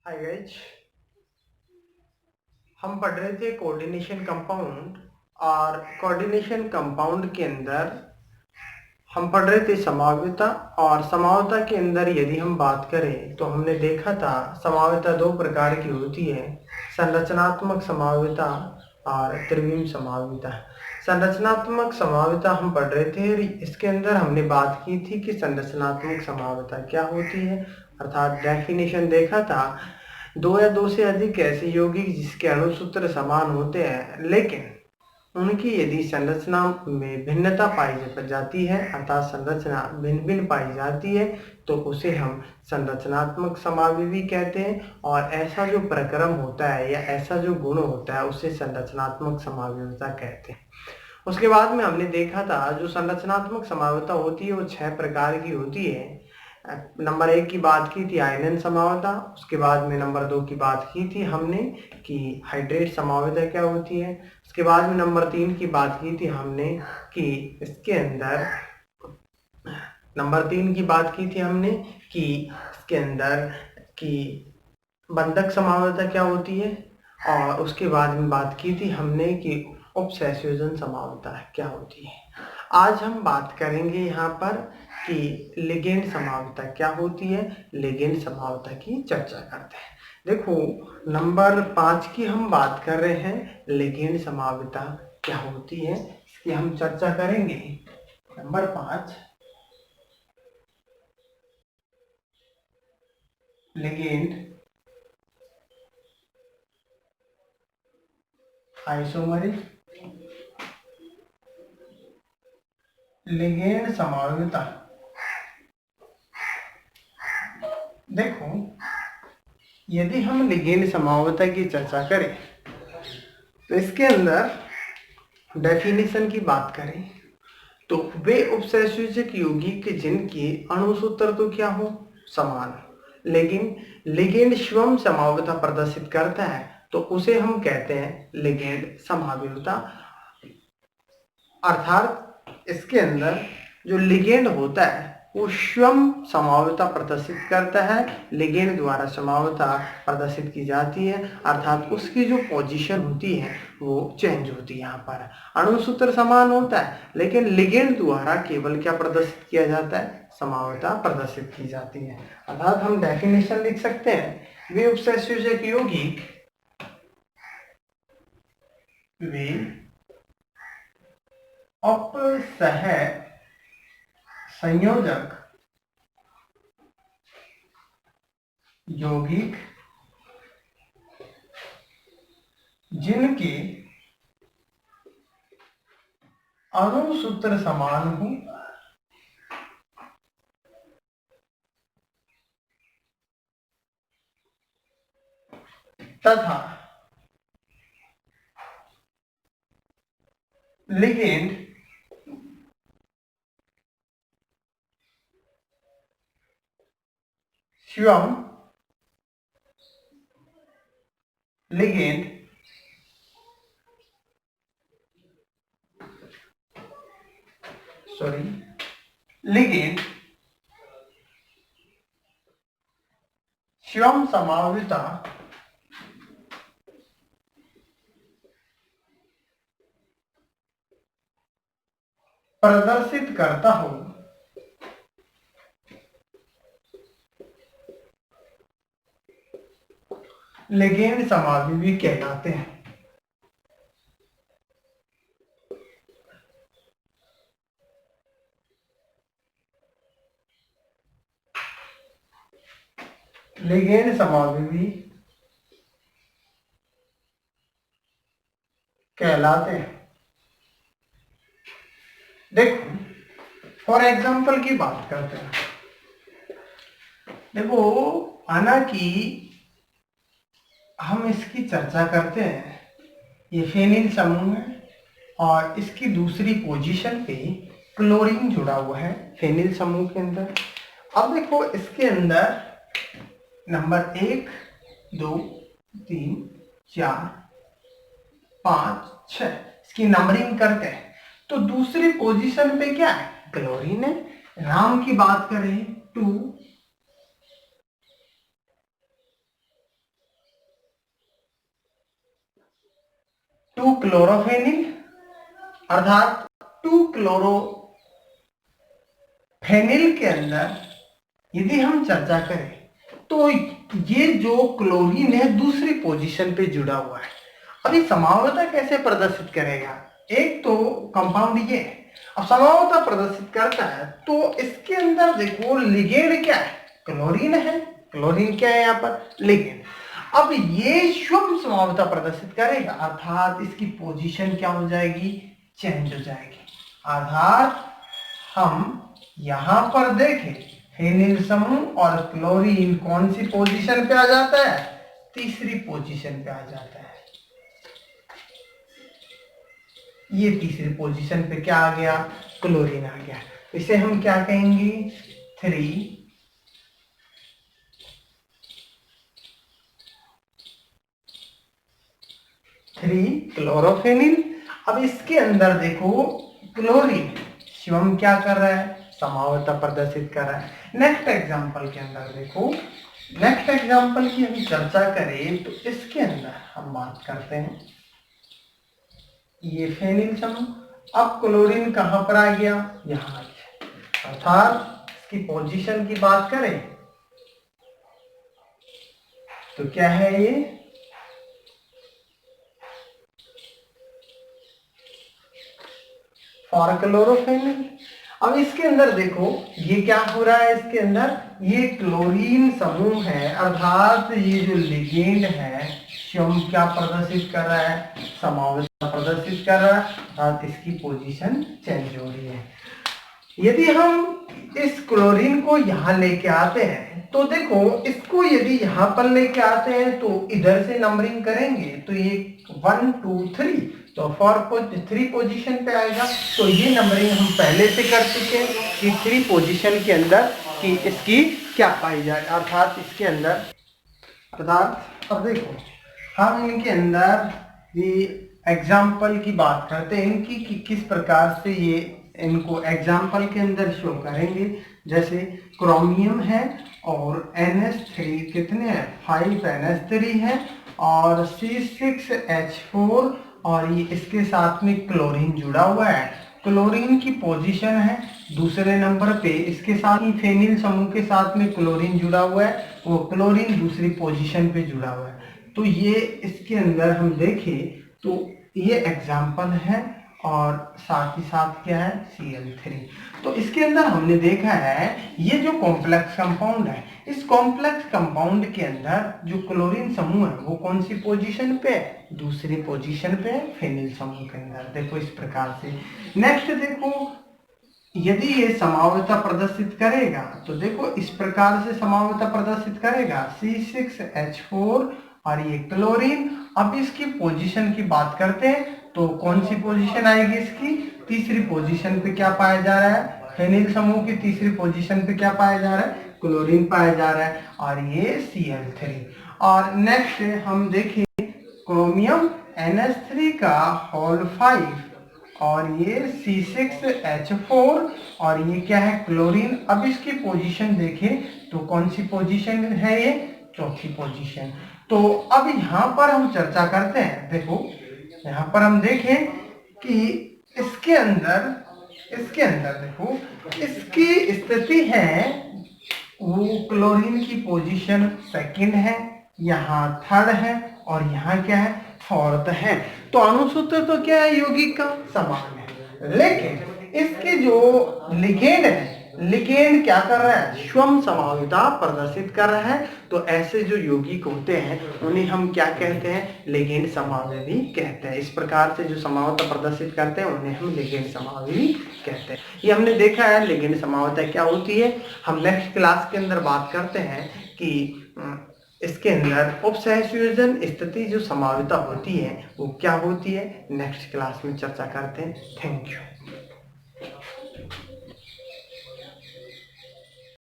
Hi guys, हम पढ़ रहे थे कोऑर्डिनेशन कंपाउंड। और कोऑर्डिनेशन कंपाउंड के अंदर हम पढ़ रहे थे समावयवता। और समावयवता के अंदर यदि हम बात करें तो हमने देखा था समावयवता दो प्रकार की होती है, संरचनात्मक समावयवता और त्रिविम समावयवता। संरचनात्मक समावयवता हम पढ़ रहे थे, इसके अंदर हमने बात की थी कि संरचनात्मक समावयवता क्या होती है, अर्थात डेफिनेशन देखा था। दो या दो से अधिक ऐसे यौगिक जिसके अणुसूत्र समान होते हैं लेकिन उनकी यदि संरचना में भिन्नता पाई जाती है, अर्थात संरचना भिन्न भिन्न पाई जाती है, तो उसे हम संरचनात्मक समावयवी कहते हैं। और ऐसा जो प्रक्रम होता है या ऐसा जो गुण होता है उसे संरचनात्मक समावयवता कहते हैं। उसके बाद में हमने देखा था जो संरचनात्मक समावयवता होती है वो 6 प्रकार की होती है। नंबर 1 की बात की थी आयनन समावयवता। उसके बाद में नंबर 2 की बात की थी हमने कि हाइड्रेट समावयवता क्या होती है। उसके बाद में नंबर 3 की बात की थी हमने कि इसके अंदर कि बंधक समावयवता क्या होती है। और उसके बाद में बात की थी हमने कि उपसंयोजन समावयवता क्या होती है। आज हम बात करेंगे यहाँ पर कि लिगेंड समावयवता क्या होती है, लिगेंड समावयवता की चर्चा करते हैं। देखो, नंबर 5 की हम बात कर रहे हैं, लिगेंड समावयवता क्या होती है इसकी हम चर्चा करेंगे। नंबर 5, लिगेंड आइसोमरिक लिगेंड समावयवता। देखो, यदि हम लिगेंड समावयवता की चर्चा करें तो इसके अंदर डेफिनेशन की बात करें तो वे उपसंयोजक यौगिक जिनके अणुसूत्र तो क्या हो समान, लेकिन लिगेंड स्वयं समावयवता प्रदर्शित करता है तो उसे हम कहते हैं लिगेंड समावयवता। अर्थात इसके अंदर जो लिगेंड होता है वो स्वयं समावयवता प्रदर्शित करता है, लिगेंड द्वारा समावयवता प्रदर्शित की जाती है, अर्थात उसकी जो पोजीशन होती है वो चेंज होती है। यहाँ पर अणुसूत्र समान होता है लेकिन लिगेंड द्वारा केवल क्या प्रदर्शित किया जाता है, समावयवता प्रदर्शित की जाती है। अर्थात हम डेफिनेशन लिख सकते हैं, वे उपसंयोजक यौगिक वे अपसह संयोजक यौगिक जिनके अणुसूत्र समान हो तथा लिगेंड स्वयं लिगेंड लिगेंड स्वयं समावयवता प्रदर्शित करता हो लिगेंड समावयवी कहलाते हैं। लिगेंड समावयवी कहलाते हैं। देखो, फॉर एग्जांपल की बात करते हैं। देखो, माना कि हम इसकी चर्चा करते हैं, ये फेनिल समूह है और इसकी दूसरी पोजीशन पे क्लोरीन जुड़ा हुआ है फेनिल समूह के अंदर। अब देखो, इसके अंदर नंबर 1, 2, 3, 4, 5, 6 इसकी नंबरिंग करते हैं तो दूसरी पोजीशन पे क्या है, क्लोरीन है। नाम की बात करें 2, 2 क्लोरोफेनिल अर्थात 2 क्लोरोफेनिल के अंदर यदि हम चर्चा करें तो ये जो क्लोरीन है दूसरी पोजीशन पे जुड़ा हुआ है। अभी समावता कैसे प्रदर्शित करेगा? एक तो कंपाउंड ये है, अब समावता प्रदर्शित करता है तो इसके अंदर देखो लिगेंड क्या है? क्लोरीन है। क्लोरीन क्या है यहाँ पर? लिगेंड। अब ये शुभ समावता प्रदर्शित करेगा अर्थात इसकी पोजीशन क्या हो जाएगी? चेंज हो जाएगी। अर्थात हम यहां पर देखें फेनिल समूह और क्लोरीन कौन सी पोजीशन पे आ जाता है? तीसरी पोजीशन पे आ जाता है। ये तीसरी पोजीशन पे क्या आ गया? क्लोरीन आ गया। इसे हम क्या कहेंगे? 3 क्लोरोफेनिल। अब इसके अंदर देखो क्लोरीन शिवम क्या कर रहा है? समावता प्रदर्शित कर रहा है। नेक्स्ट एग्जांपल के अंदर देखो, नेक्स्ट एग्जांपल की हम चर्चा करें तो इसके अंदर हम बात करते हैं ये फेनिल समूह। अब क्लोरीन कहां पर आ गया? यहां आ गया। अर्थात इसकी पोजीशन की बात करें तो क्या है ये? फॉर क्लोरोफेनिल। अब इसके अंदर देखो ये क्या हो रहा है? इसके अंदर ये क्लोरीन समूह है अर्थात ये जो लिगेंड है शिवम क्या प्रदर्शित कर रहा है? समावता प्रदर्शित कर रहा है अर्थात इसकी पोजीशन चेंज हो रही है। यदि हम इस क्लोरीन को यहाँ लेके आते हैं तो देखो इसको यदि यहाँ पर लेके आते हैं तो इधर से नंबरिंग करेंगे तो ये 1 2 3 तो 3 पोजीशन पे आएगा। तो ये नंबरिंग हम पहले से कर चुके हैं कि 3 पोजीशन के अंदर कि इसकी क्या पाई जाए अर्थात इसके अंदर अर्थात अब देखो हम इनके अंदर ये एग्जाम्पल की बात करते हैं इनकी कि किस प्रकार से ये इनको एग्जाम्पल के अंदर शो करेंगे। जैसे क्रोमियम है और NH3 कितने हैं? 5 NH3 है और C6H4 और ये इसके साथ में क्लोरीन जुड़ा हुआ है। क्लोरीन की पोजीशन है दूसरे नंबर पे। इसके साथ ही फेनिल समूह के साथ में क्लोरीन जुड़ा हुआ है, वो क्लोरीन दूसरी पोजीशन पे जुड़ा हुआ है। तो ये इसके अंदर हम देखें तो ये एग्जाम्पल है और साथ ही साथ क्या है? Cl3। तो इसके अंदर हमने देखा है ये जो कॉम्प्लेक्स कंपाउंड है इस कॉम्प्लेक्स कंपाउंड के अंदर जो क्लोरीन समूह है वो कौन सी पोजीशन पे है? दूसरी पोजीशन पे है फेनिल समूह के अंदर। देखो इस प्रकार से। नेक्स्ट देखो यदि ये समावता प्रदर्शित करेगा तो देखो इस प्रकार से समावता प्रदर्शित करेगा C6H4 और ये क्लोरीन। अब इसकी पोजीशन की बात करते हैं तो कौन सी पोजीशन आएगी इसकी? तीसरी पोजीशन पे क्या पाया जा रहा है? फेनिल समूह की तीसरी पोजीशन पे क्या पाया जा रहा है? क्लोरीन पाया जा रहा है और ये Cl3। और नेक्स्ट हम देखें क्रोमियम NH3 का होल 5 और ये C6H4 और ये क्या है? क्लोरीन। अब इसकी पोजीशन देखें तो कौन सी पोजीशन है ये? चौथी पोजीशन। तो अब यहाँ पर हम चर्चा करते हैं। देखो यहाँ पर हम देखें कि इसके अंदर देखो इसकी स्थिति है वो क्लोरीन की पोजीशन सेकंड है, यहाँ थर्ड है और यहाँ क्या है? फोर्थ है। तो अणुसूत्र तो क्या है? यौगिक का समान है, लेकिन इसके जो लिगेंड है लिगेंड क्या कर रहा है? स्वयं समावता प्रदर्शित कर रहा है। तो ऐसे जो यौगिक होते हैं उन्हें हम क्या कहते हैं? लिगेंड समावयवी कहते हैं। इस प्रकार से जो समावता प्रदर्शित करते हैं उन्हें हम लिगेंड समावयवी कहते हैं। ये हमने देखा है लिगेंड समावता क्या होती है। हम नेक्स्ट क्लास के अंदर बात करते हैं कि इसके अंदर उपसहसंयोजन स्थिति जो समावता होती है वो क्या होती है। नेक्स्ट क्लास में चर्चा करते हैं। Thank you.